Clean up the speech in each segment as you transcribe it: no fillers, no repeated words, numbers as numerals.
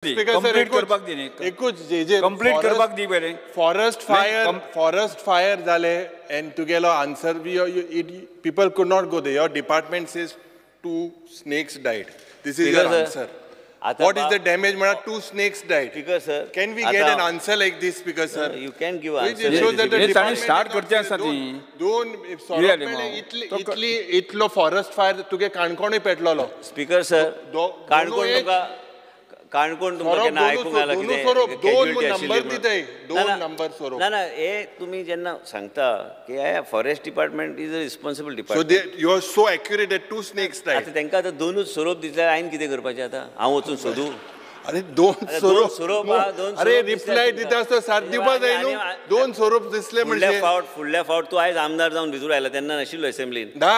Complete करपाक दी न्ही एकूच जे कंप्लीट करपाक दी पहिले फॉरेस्ट फायर जाले and तुगेलो answer people could not go there. Your department says 2 snakes died. This is your answer. What is the damage? 2 snakes died. Speaker sir, can we get an answer like this? Speaker sir, you can give answer. It shows that the department start करचे आसा ती इतलो forest fire तुगे काणकोणूय पेटलोलो. Speaker sir, Canacona तुमकां केन्ना आयकूंक आयला ना ना हे तुमी जेन्ना सांगता की forest department is a responsible department. So you are so accurate that 2 snakes died. आतां तांकां आतां 2च सोरोप दिसल्यार हांवें कितें करपाचें आतां? हांव वचून सोदूं? अरे 2 सोरोप अरे रिप्लाय दिता आसतना साथ दिवपा जाय न्हू. 2 सोरोप दिसले म्हणजे फुडल्या फावट तूं आयज आमदार जावन भितर आयला तेन्ना नाशिल्लो असेंब्लीन. ना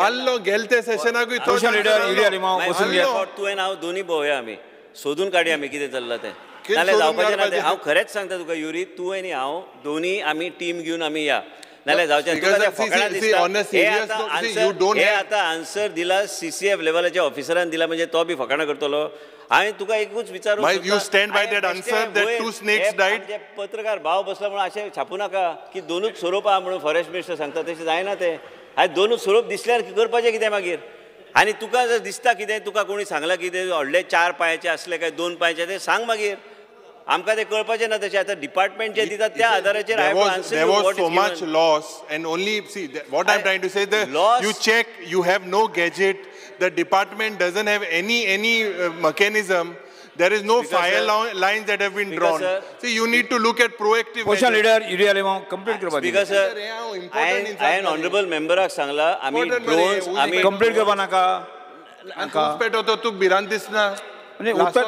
आल्लो गेलते सेशनाकूय तो लीडर युरिया लिमाव वचून तुवें हांव दोनी भोंवया आमी सोदून काडया आमी कितें चल्लां तें. नाल्यार जावपाचें ना तें. हांव खरेंच सांगता तुका युरी, तूं आनी हांव दोनी आमी टीम घेवन आमी या. नाल्यार जावचें हे आतां आन्सर दिला CCF लेवलाच्या ऑफिसरान दिला म्हणजे तो बी फकाणां करतलो. हांवें तुका एकूच विचारूं पत्रकार भाव बसला म्हणून अशें छापूं नाका की 2च सोरोप आहा म्हणून फॉरेस्ट मिनिस्टर सांगता तशें जायना तें. हांवें 2च सोरोप दिसल्यार करपाचें कितें मागीर? आनी तुका जर दिसता कितें तुका कोणी सांगलां कितें व्हडले 4 पांयाचे असले काय 2 पांयाचे ते सांग मागीर. आमकां ते कळपाचें ना तशें. आतां डिपार्टमेंट जे दितात त्या आधाराचेर there was so much loss and only see what I'm trying to say, you check, you have no gadget, the department doesn't have any mechanism. There is no fire lines that have been drawn. So you need to look at proactive. Question leader युरिया लिमाव complete करपाक दी. Because I an honorable member सांगला आमी drones आमी complete करपा नाका. पेटवतो तू भिरांत दिसना म्हणजे उत्तर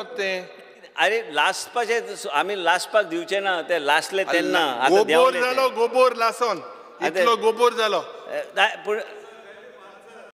अरे लास्टपाचे आमी लास्टपाक दिवचे ना ते लासले तेन्ना. गोबोर जालो गोबोर लासन इतलो गोबोर जालो.